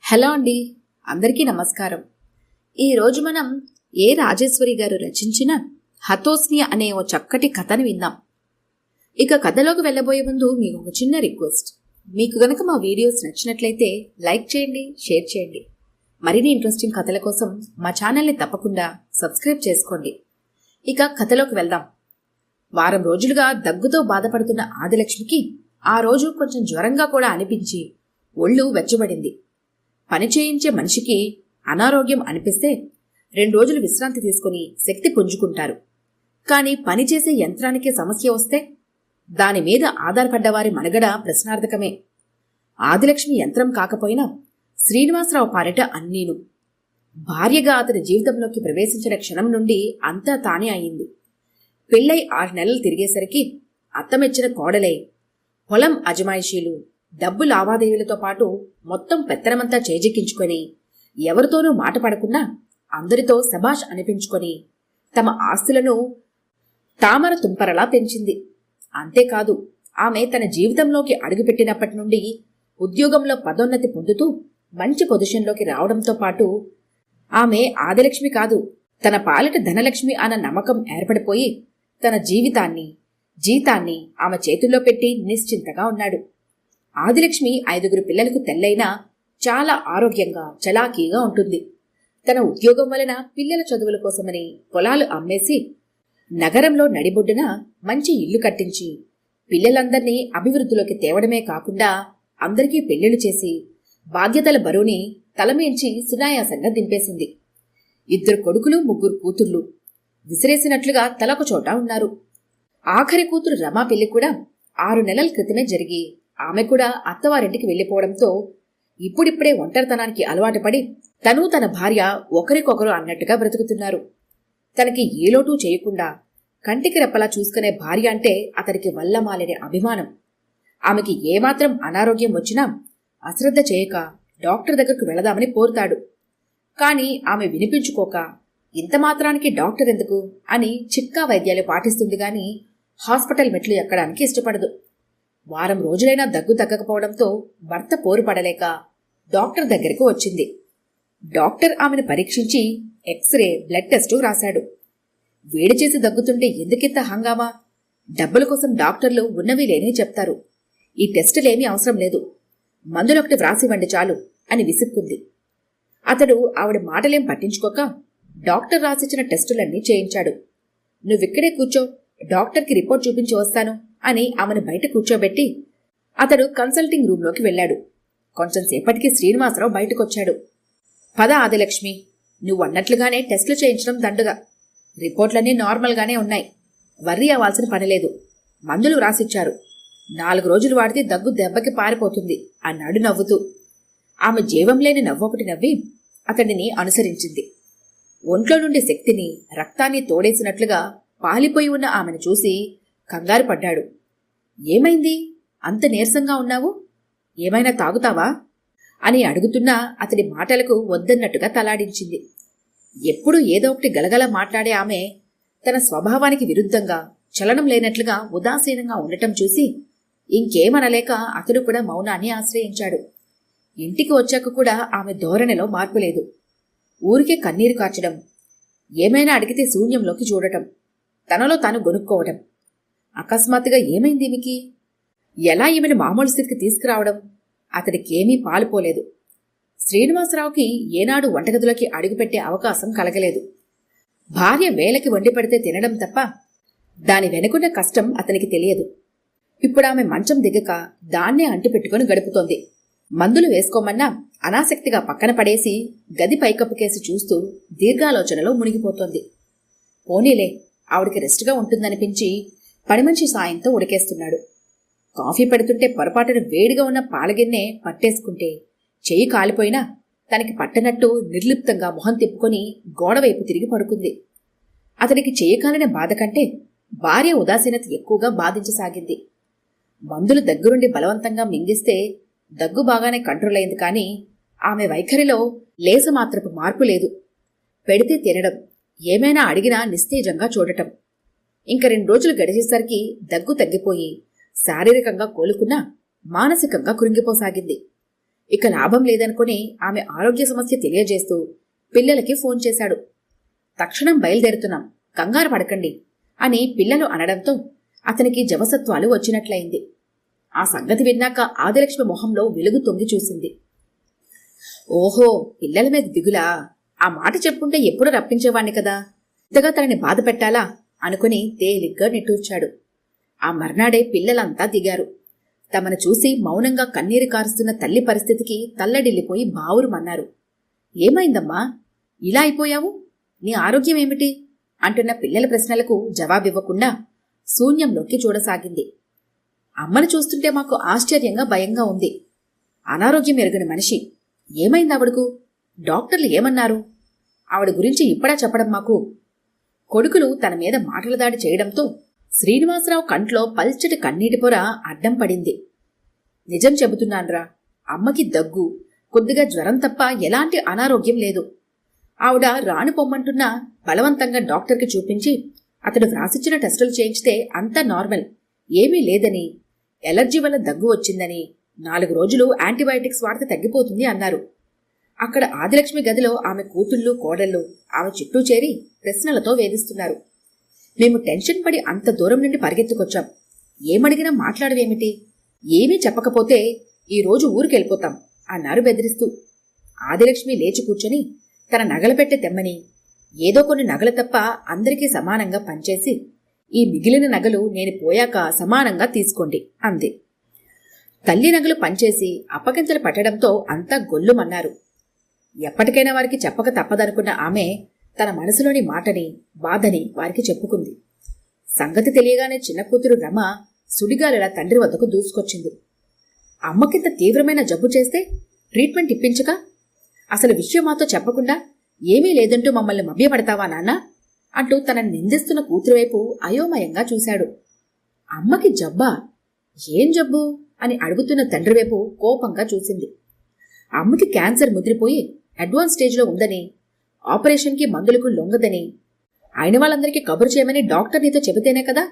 Hello అండి, అందరికీ నమస్కారం. ఈరోజు మనం ఏ రాజేశ్వరి గారు రచించిన హతోస్ని అనే ఓ చక్కటి కథను విందాం. ఇక కథలోకి వెళ్ళబోయే ముందు మీకు ఒక చిన్న రిక్వెస్ట్. మీకు గనక మా వీడియోస్ నచ్చినట్లయితే లైక్ చేయండి, షేర్ చేయండి. మరిన్ని ఇంట్రెస్టింగ్ కథల కోసం మా ఛానల్ని తప్పకుండా సబ్స్క్రైబ్ చేసుకోండి. ఇక కథలోకి వెళ్దాం. వారం రోజులుగా దగ్గుతో బాధపడుతున్న ఆదిలక్ష్మికి ఆ రోజు కొంచెం జ్వరంగా కూడా అనిపించి ఒళ్ళు వెచ్చబడింది. పని చేయించే మనిషికి అనారోగ్యం అనిపిస్తే 2 రోజులు విశ్రాంతి తీసుకుని శక్తి పుంజుకుంటారు. కాని పనిచేసే యంత్రానికి సమస్య వస్తే దాని మీద ఆధారపడ్డవారి మనుగడ ప్రశ్నార్థకమే. ఆదిలక్ష్మి యంత్రం కాకపోయినా శ్రీనివాసరావు పాలిట అన్నీను. భార్యగా అతని జీవితంలోకి ప్రవేశించిన క్షణం నుండి అంతా తానే అయింది. పెళ్ళై 6 నెలలు తిరిగేసరికి అత్తమెచ్చిన కోడలై పొలం అజమాయిషీలు, డబ్బు లావాదేవీలతో పాటు మొత్తం పెత్తనమంతా చేజిక్కించుకొని ఎవరితోనూ మాట పడకుండా అందరితో శభాష్ అనిపించుకొని తమ ఆస్తులను తామర తుంపరలా పెంచింది. అంతేకాదు, ఆమె తన జీవితంలోకి అడుగుపెట్టినప్పటి నుండి ఉద్యోగంలో పదోన్నతి పొందుతూ మంచి పొజిషన్లోకి రావడంతో పాటు ఆమె ఆదిలక్ష్మి కాదు, తన పాలిట ధనలక్ష్మి అన్న నమ్మకం ఏర్పడిపోయి తన జీతాన్ని ఆమె చేతుల్లో పెట్టి నిశ్చింతగా ఉన్నాడు. ఆదిలక్ష్మి 5 పిల్లలకు తెల్లైనా చాలా ఆరోగ్యంగా చలాకీగా ఉంటుంది. తన ఉద్యోగం వలన పిల్లల చదువుల కోసమని పొలాలు అమ్మేసి నగరంలో నడిబొడ్డున మంచి ఇల్లు కట్టించి పిల్లలందర్నీ అభివృద్ధిలోకి తేవడమే కాకుండా అందరికీ పెళ్లిళ్లు చేసి బాధ్యతల బరువుని తలమేంచి సునాయాసంగా దింపేసింది. 2 కొడుకులు 3 కూతుర్లు విసిరేసినట్లుగా తలొక చోట ఉన్నారు. ఆఖరి కూతురు రమా పెళ్లి కూడా 6 నెలల క్రితమే జరిగి ఆమె కూడా అత్తవారింటికి వెళ్లిపోవడంతో ఇప్పుడిప్పుడే ఒంటరితనానికి అలవాటు పడి తను తన భార్య ఒకరికొకరు అన్నట్టుగా బ్రతుకుతున్నారు. తనకి ఏ లోటు చేయకుండా కంటికి రెప్పలా చూసుకునే భార్య అంటే అతనికి వల్లమాలిన అభిమానం. ఆమెకి ఏమాత్రం అనారోగ్యం వచ్చినా అశ్రద్ధ చేయక డాక్టర్ దగ్గరకు వెళదామని కోరుతాడు. కాని ఆమె వినిపించుకోక ఇంత మాత్రానికి డాక్టర్ ఎందుకు అని చిక్కా వైద్యాలు పాటిస్తుంది గాని హాస్పిటల్ మెట్లు ఎక్కడానికి ఇష్టపడదు. వారం రోజులైనా దగ్గు తగ్గకపోవడంతో భర్త పోరుపడలేక డాక్టర్ దగ్గరకు వచ్చింది. డాక్టర్ ఆమెను పరీక్షించి ఎక్స్రే, బ్లడ్ టెస్టు రాశాడు. వేడి చేసి దగ్గుతుంటే ఎందుకింత హంగామా? డబ్బుల కోసం డాక్టర్లు ఉన్నవి లేనే చెప్తారు. ఈ టెస్టులేమీ అవసరం లేదు, మందులొకటి వ్రాసివ్వండి చాలు అని విసుక్కుంది. అతడు ఆవిడ మాటలేం పట్టించుకోక డాక్టర్ రాసిచ్చిన టెస్టులన్నీ చేయించాడు. నువ్విక్కడే కూర్చో, డాక్టర్కి రిపోర్ట్ చూపించి వస్తాను అని ఆమెను బయట కూర్చోబెట్టి అతడు కన్సల్టింగ్ రూంలోకి వెళ్లాడు. కొంచెం సేపటికి శ్రీనివాసరావు బయటకొచ్చాడు. పద ఆదిలక్ష్మి, నువ్వన్నట్లుగానే టెస్టులు చేయించడం దండుగా. రిపోర్ట్లన్నీ నార్మల్గానే ఉన్నాయి, వర్రీ అవ్వాల్సిన పనిలేదు. మందులు వ్రాసిచ్చారు, 4 రోజులు వాడితే దగ్గు దెబ్బకి పారిపోతుంది అన్నాడు నవ్వుతూ. ఆమె జీవం లేని నవ్వొకటి నవ్వి అతడిని అనుసరించింది. ఒంట్లో నుండి శక్తిని, రక్తాన్ని తోడేసినట్లుగా పాలిపోయి ఉన్న ఆమెను చూసి కంగారు పడ్డాడు. ఏమైంది, అంత నీరసంగా ఉన్నావు? ఏమైనా తాగుతావా అని అడుగుతున్నా అతడి మాటలకు వద్దన్నట్టుగా తలాడించింది. ఎప్పుడూ ఏదో ఒకటి గలగల మాట్లాడే ఆమె తన స్వభావానికి విరుద్ధంగా చలనం లేనట్లుగా ఉదాసీనంగా ఉండటం చూసి ఇంకేమనలేక అతడు కూడా మౌనాన్ని ఆశ్రయించాడు. ఇంటికి వచ్చాక కూడా ఆమె ధోరణిలో మార్పులేదు. ఊరికే కన్నీరు కార్చడం, ఏమైనా అడిగితే శూన్యంలోకి చూడటం, తనలో తాను గొనుక్కోవడం. అకస్మాత్తుగా ఏమైంది ఈమెకి? ఎలా ఈమెను మామూలు స్థితికి తీసుకురావడం? అతడికేమీ పాలుపోలేదు. శ్రీనివాసరావుకి ఏనాడు వంటగదిలోకి అడుగుపెట్టే అవకాశం కలగలేదు. భార్య వేళకి వండి పెడితే తినడం తప్ప దాని వెనుకున్న కష్టం అతనికి తెలియదు. ఇప్పుడామె మంచం దిగక దాన్నే అంటిపెట్టుకుని గడుపుతోంది. మందులు వేసుకోమన్నా అనాసక్తిగా పక్కన పడేసి గది పైకప్పుకేసి చూస్తూ దీర్ఘాలోచనలో మునిగిపోతోంది. పోనీలే, ఆవిడికి రెస్ట్గా ఉంటుందనిపించి పనిమనిషి సాయంతో ఉడికేస్తున్నాడు. కాఫీ పెడుతుంటే పొరపాటున వేడిగా ఉన్న పాలగిన్నే పట్టేసుకుంటే చెయ్యి కాలిపోయినా తనకి పట్టనట్టు నిర్లిప్తంగా మొహం తిప్పుకొని గోడవైపు తిరిగి పడుకుంది. అతనికి చెయ్యి కాలిన బాధ కంటే భార్య ఉదాసీనత ఎక్కువగా బాధించసాగింది. మందులు దగ్గరుండి బలవంతంగా మింగిస్తే దగ్గు బాగానే కంట్రోల్ అయింది, కానీ ఆమె వైఖరిలో లేసమాత్రపు మార్పు లేదు. పెడితే తినడం, ఏమైనా అడిగినా నిస్తేజంగా చూడటం. ఇంక 2 రోజులు గడిచేసరికి దగ్గు తగ్గిపోయి శారీరకంగా కోలుకున్నా మానసికంగా కృంగిపోసాగింది. ఇక లాభం లేదనుకుని ఆమె ఆరోగ్య సమస్య తెలియజేస్తూ పిల్లలకి ఫోన్ చేశాడు. తక్షణం బయలుదేరుతున్నాం, కంగారు పడకండి అని పిల్లలు అనడంతో అతనికి జవసత్వాలు వచ్చినట్లయింది. ఆ సంగతి విన్నాక ఆదిలక్ష్మి మొహంలో వెలుగు తొంగి చూసింది. ఓహో, పిల్లల మీద దిగులా? ఆ మాట చెప్పుంటే ఎప్పుడు రప్పించేవాణ్ణి కదా, ఇంతగా తనని బాధ పెట్టాలా అనుకుని తేలిగ్గా నిట్టూర్చాడు. ఆ మర్నాడే పిల్లలంతా దిగారు. తమను చూసి మౌనంగా కన్నీరు కారుస్తున్న తల్లి పరిస్థితికి తల్లడిల్లిపోయి బావురుమన్నారు. ఏమైందమ్మా, ఇలా అయిపోయావు? నీ ఆరోగ్యమేమిటి అంటున్న పిల్లల ప్రశ్నలకు జవాబివ్వకుండా శూన్యంలోకి చూడసాగింది. అమ్మను చూస్తుంటే మాకు ఆశ్చర్యంగా భయంగా ఉంది. అనారోగ్యం ఎరుగని మనిషి, ఏమైంది ఆవిడకు? డాక్టర్లు ఏమన్నారు? ఆవిడ గురించి ఇప్పుడా చెప్పడం మాకు? కొడుకులు తన మీద మాటల దాడి చేయడంతో శ్రీనివాసరావు కంట్లో పల్చటి కన్నీటి పొర అడ్డం పడింది. నిజం చెబుతున్నాన్రా, అమ్మకి దగ్గు, కొద్దిగా జ్వరం తప్ప ఎలాంటి అనారోగ్యం లేదు. ఆవిడ రాను పొమ్మంటున్నా బలవంతంగా డాక్టర్కి చూపించి అతడు వ్రాసిచ్చిన టెస్టులు చేయించితే అంతా నార్మల్, ఏమీ లేదని, ఎలర్జీ వల్ల దగ్గు వచ్చిందని, 4 రోజులు యాంటీబయాటిక్స్ వాడితే తగ్గిపోతుంది అన్నారు. అక్కడ ఆదిలక్ష్మి గదిలో ఆమె కూతుళ్ళు కోడళ్ళు ఆమె చుట్టూ చేరి ప్రశ్నలతో వేధిస్తున్నారు. మేము టెన్షన్ పడి అంత దూరం నుండి పరిగెత్తుకొచ్చాం. ఏమడిగినా మాట్లాడవేమిటి? ఏమీ చెప్పకపోతే ఈరోజు ఊరికెళ్ళిపోతాం అన్నారు బెదిరిస్తూ. ఆదిలక్ష్మి లేచి కూర్చొని తన నగల పెట్టె తెమ్మని, ఏదో కొన్ని నగలు తప్ప అందరికీ సమానంగా పంచేసి ఈ మిగిలిన నగలు నేను పోయాక సమానంగా తీసుకోండి అంది. తల్లి నగలు పంచేసి అప్పగింతలు పట్టడంతో అంతా గొల్లుమన్నారు. ఎప్పటికైనా వారికి చెప్పక తప్పదనుకున్న ఆమె తన మనసులోని మాటని, బాధని వారికి చెప్పుకుంది. సంగతి తెలియగానే చిన్న కూతురు రమ సుడిగాలిలా తండ్రి వద్దకు దూసుకొచ్చింది. అమ్మకింత తీవ్రమైన జబ్బు చేస్తే ట్రీట్మెంట్ ఇప్పించక అసలు విషయం మాతో చెప్పకుండా ఏమీ లేదంటూ మమ్మల్ని మభ్యపడతావా నాన్న అంటూ తనని నిందిస్తున్న కూతురు వైపు అయోమయంగా చూశాడు. అమ్మకి జబ్బా? ఏం జబ్బు అని అడుగుతున్న తండ్రి వైపు కోపంగా చూసింది. అమ్మకి క్యాన్సర్ ముదిరిపోయి అడ్వాన్స్ స్టేజ్లో ఉందని, ఆపరేషన్కి మందులకు లొంగదని, అయిన వాళ్ళందరికీ కబురు చేయమని డాక్టర్ నీతో చెబితేనే కదా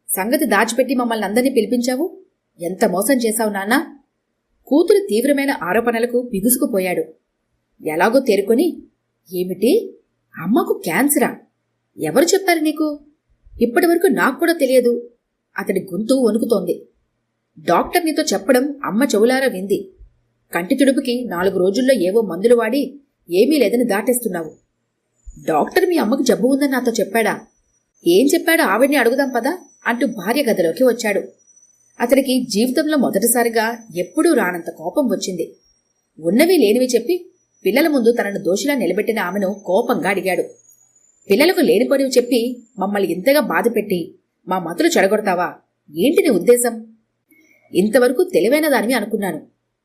సంగతి దాచిపెట్టి మమ్మల్ని అందరినీ పిలిపించావు. ఎంత మోసం చేశావు నాన్న? కూతురు తీవ్రమైన ఆరోపణలకు బిగుసుకుపోయాడు. ఎలాగో తేరుకొని, ఏమిటి, అమ్మకు క్యాన్సరా? ఎవరు చెప్పారు నీకు? ఇప్పటివరకు నాకు కూడా తెలియదు. అతడి గొంతు వణుకుతోంది. డాక్టర్ నీతో చెప్పడం అమ్మ చెవులారా వింది. కంటి తుడుపుకి 4 రోజుల్లో ఏవో మందులు వాడి ఏమీ లేదని దాటేస్తున్నావు. డాక్టర్ మీ అమ్మకు జబ్బు ఉందని నాతో చెప్పాడా? ఏం చెప్పాడో ఆవిడ్ని అడుగుదాం పదా అంటూ భార్య గదిలోకి వచ్చాడు. అతడికి జీవితంలో మొదటిసారిగా ఎప్పుడూ రానంత కోపం వచ్చింది. ఉన్నవి లేనివి చెప్పి పిల్లల ముందు తనను దోషిలా నిలబెట్టిన ఆమెను కోపంగా అడిగాడు. పిల్లలకు లేనిపోనివి చెప్పి మమ్మల్ని ఇంతగా బాధపెట్టి మా మతులు చెడగొడతావా? ఏంటి నీ ఉద్దేశం? ఇంతవరకు తెలివైన దానివి అనుకున్నాను,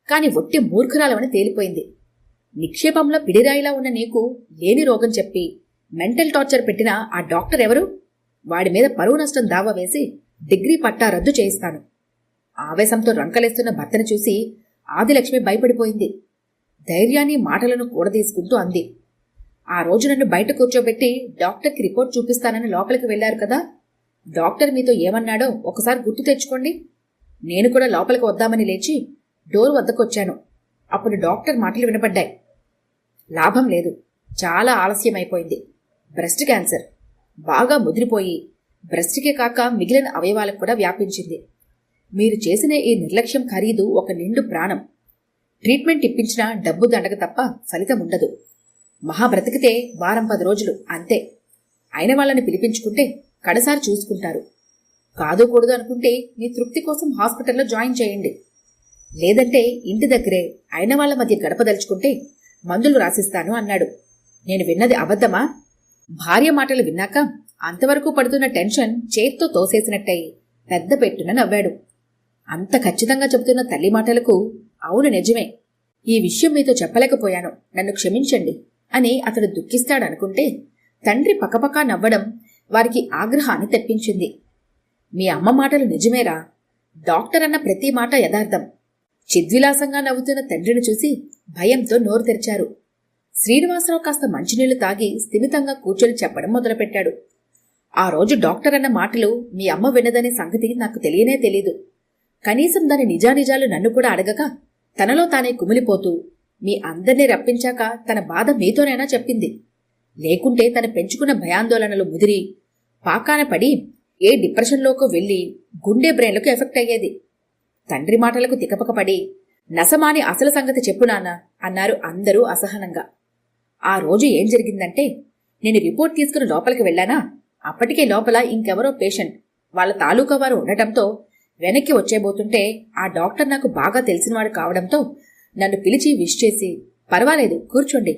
కాని ఒట్టి మూర్ఖురాలవని తేలిపోయింది. నిక్షేపంలో పిడిరాయిలా ఉన్న నీకు లేని రోగం చెప్పి మెంటల్ టార్చర్ పెట్టిన ఆ డాక్టర్ ఎవరు? వాడి మీద పరువు నష్టం దావా వేసి డిగ్రీ పట్టా రద్దు చేయిస్తాను. ఆవేశంతో రంకలేస్తున్న భర్తను చూసి ఆదిలక్ష్మి భయపడిపోయింది. ధైర్యాన్ని మాటలను కూడదీసుకుంటూ అంది. ఆ రోజు నన్ను బయట కూర్చోబెట్టి డాక్టర్కి రిపోర్ట్ చూపిస్తానని లోపలికి వెళ్లారు కదా, డాక్టర్ మీతో ఏమన్నాడో ఒకసారి గుర్తు తెచ్చుకోండి. నేను కూడా లోపలికి వద్దామని లేచి డోర్ వద్దకొచ్చాను. అప్పుడు డాక్టర్ మాటలు వినపడ్డాయి. లాభం లేదు, చాలా ఆలస్యమైపోయింది. బ్రెస్ట్ క్యాన్సర్ బాగా ముదిరిపోయి బ్రెస్ట్కే కాక మిగిలిన అవయవాలకు కూడా వ్యాపించింది. మీరు చేసిన ఈ నిర్లక్ష్యం ఖరీదు ఒక నిండు ప్రాణం. ట్రీట్మెంట్ ఇప్పించినా డబ్బు దండగ తప్ప ఫలితం ఉండదు. మహా బ్రతికితే 10 రోజులు అంతే. అయిన వాళ్ళని పిలిపించుకుంటే కడసారి చూసుకుంటారు. కాదు కూడదు అనుకుంటే మీ తృప్తి కోసం హాస్పిటల్లో జాయిన్ చేయండి. లేదంటే ఇంటి దగ్గరే అయిన వాళ్ల మధ్య గడపదలుచుకుంటే మందులు రాసిస్తాను అన్నాడు. నేను విన్నది అబద్ధమా? భార్య మాటలు విన్నాక అంతవరకు పడుతున్న టెన్షన్ చేత్తో తోసేసినట్టయి పెద్ద పెట్టున నవ్వాడు. అంత ఖచ్చితంగా చెబుతున్న తల్లి మాటలకు అవును నిజమే, ఈ విషయం మీతో చెప్పలేకపోయాను, నన్ను క్షమించండి అని అతడు దుఃఖిస్తాడనుకుంటే తండ్రి పకపకా నవ్వడం వారికి ఆగ్రహాన్ని తెప్పించింది. మీ అమ్మ మాటలు నిజమేరా, డాక్టర్ అన్న ప్రతి మాట యథార్థం. చిద్విలాసంగా నవ్వుతున్న తండ్రిని చూసి భయంతో నోరు తెరిచారు. శ్రీనివాసరావు కాస్త మంచినీళ్లు తాగి స్థిమితంగా కూర్చొని చెప్పడం మొదలుపెట్టాడు. ఆ రోజు డాక్టర్ అన్న మాటలు మీ అమ్మ విన్నదనే సంగతి నాకు తెలియనే తెలీదు. కనీసం దాని నిజానిజాలు నన్ను కూడా అడగక తనలో తానే కుమిలిపోతూ మీ అందర్నీ రప్పించాక తన బాధ మీతోనైనా చెప్పింది. లేకుంటే తను పెంచుకున్న భయాందోళనలు ముదిరి పాకాన పడి ఏ డిప్రెషన్లోకి వెళ్లి గుండె బ్రెయిన్లకు ఎఫెక్ట్ అయ్యేది. తండ్రి మాటలకు తికపకపడి నసమాని అసలు సంగతి చెప్పు నాన్న అన్నారు అందరూ అసహనంగా. ఆ రోజు ఏం జరిగిందంటే, నేను రిపోర్ట్ తీసుకుని లోపలికి వెళ్ళానా, అప్పటికే లోపల ఇంకెవరో పేషెంట్ వాళ్ళ తాలూకా వారు ఉండటంతో వెనక్కి వచ్చేబోతుంటే ఆ డాక్టర్ నాకు బాగా తెలిసినవాడు కావడంతో నన్ను పిలిచి విష్ చేసి, పర్వాలేదు కూర్చోండి,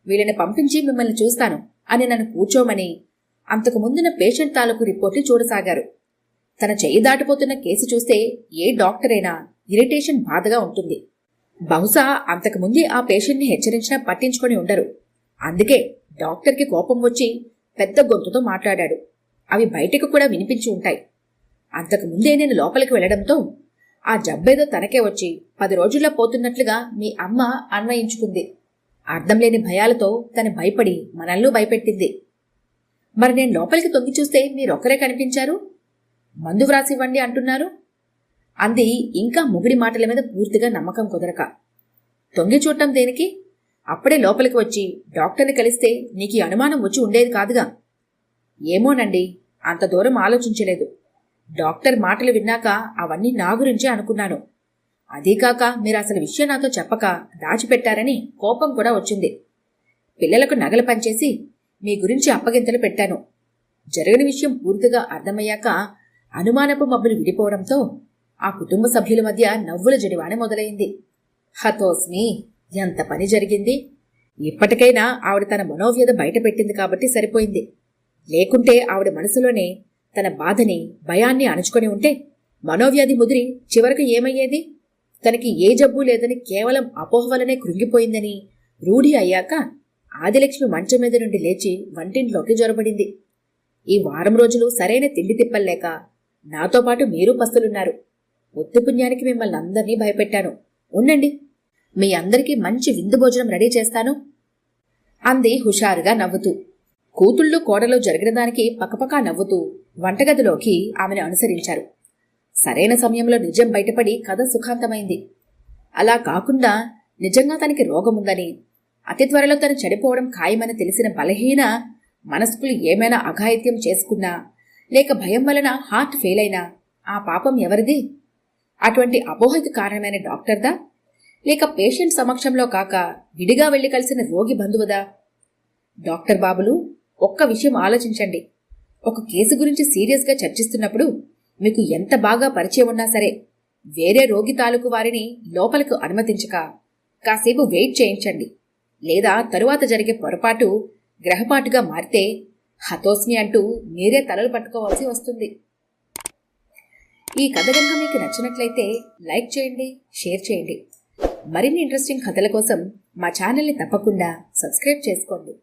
వీళ్ళని పంపించి మిమ్మల్ని చూస్తాను అని నన్ను కూర్చోమని అంతకు ముందున్న పేషెంట్ తాలూకు రిపోర్ట్ని చూడసాగారు. తన చెయ్యి దాటిపోతున్న కేసు చూస్తే ఏ డాక్టరైనా ఇరిటేషన్ బాధగా ఉంటుంది. బహుశా అంతకుముందే ఆ పేషెంట్ని హెచ్చరించినా పట్టించుకొని ఉండరు. అందుకే డాక్టర్కి కోపం వచ్చి పెద్ద గొంతుతో మాట్లాడాడు. అవి బయటకు కూడా వినిపించి ఉంటాయి. అంతకుముందే నేను లోపలికి వెళ్లడంతో ఆ జబ్బేదో తనకే వచ్చి 10 రోజుల్లో పోతున్నట్లుగా మీ అమ్మ అన్వయించుకుంది. అర్థం లేని భయాలతో తను భయపడి మనల్ని భయపెట్టింది. మరి నేను లోపలికి తొంగి చూస్తే మీరొక్కరే కనిపించారు, మందు వ్రాసివ్వండి అంటున్నారు అంది ఇంకా మొగుడి మాటల మీద పూర్తిగా నమ్మకం కుదరక. తొంగి చూడటం దేనికి? అప్పుడే లోపలికి వచ్చి డాక్టర్ని కలిస్తే నీకు అనుమానం వచ్చి ఉండేది కాదుగా. ఏమోనండి, అంత దూరం ఆలోచించలేదు. డాక్టర్ మాటలు విన్నాక అవన్నీ నా గురించే అనుకున్నాను. అదీకాక మీరు అసలు విషయం నాతో చెప్పక దాచిపెట్టారని కోపం కూడా వచ్చింది. పిల్లలకు నగలు పంచేసి మీ గురించి అప్పగింతలు పెట్టాను. జరిగిన విషయం పూర్తిగా అర్థమయ్యాక అనుమానపు మబ్బులు విడిపోవడంతో ఆ కుటుంబ సభ్యుల మధ్య నవ్వుల జడివాన మొదలైంది. హతోస్మి, ఎంత పని జరిగింది! ఇప్పటికైనా ఆవిడ తన మనోవ్యధ బయటపెట్టింది కాబట్టి సరిపోయింది. లేకుంటే ఆవిడ మనసులోనే తన బాధని, భయాన్ని అణుచుకొని ఉంటే మనోవ్యాధి ముదిరి చివరకు ఏమయ్యేది? తనకి ఏ జబ్బు లేదని కేవలం అపోహ వలనే కృంగిపోయిందని రూఢి అయ్యాక ఆదిలక్ష్మి మంచం మీద నుండి లేచి వంటింట్లోకి జొరబడింది. ఈ వారం రోజులు సరైన తిండి తిప్పల్లేక నాతో పాటు మీరు పస్తులున్నారు. ఒత్తి పుణ్యానికి మిమ్మల్ని అందరినీ భయపెట్టాను. ఉండండి, మీ అందరికీ మంచి విందు భోజనం రెడీ చేస్తాను అంది హుషారుగా నవ్వుతూ. కూతుళ్ళు కోడలో జరిగిన దానికి పకపకా నవ్వుతూ వంటగదిలోకి ఆమెను అనుసరించారు. సరైన సమయంలో నిజం బయటపడి కథ సుఖాంతమైంది. అలా కాకుండా నిజంగా తనకి రోగముందని, అతి త్వరలో తను చెడిపోవడం ఖాయమని తెలిసిన బలహీన మనస్కులు ఏమైనా అఘాయిత్యం చేసుకున్నా, లేక భయం వలన హార్ట్ ఫెయిల్ అయినా ఆ పాపం ఎవరిది? అటువంటి అపోహకి కారణమైన డాక్టర్దా, లేక పేషెంట్ సమక్షంలో కాక విడిగా వెళ్లి కలిసిన రోగి బంధువుదా? డాక్టర్ బాబులు, ఒక్క విషయం ఆలోచించండి. ఒక కేసు గురించి సీరియస్గా చర్చిస్తున్నప్పుడు మీకు ఎంత బాగా పరిచయం ఉన్నా సరే వేరే రోగి తాలూకు వారిని లోపలకు అనుమతించక కాసేపు వెయిట్ చేయించండి. లేదా తరువాత జరిగే పొరపాటు గ్రహపాటుగా మారితే హతోస్మి అంటూ మీరే తలలు పట్టుకోవాల్సి వస్తుంది. ఈ కథ కనుక మీకు నచ్చినట్లయితే లైక్ చేయండి, షేర్ చేయండి. మరిన్ని ఇంట్రెస్టింగ్ కథల కోసం మా ఛానల్ని తప్పకుండా సబ్స్క్రైబ్ చేసుకోండి.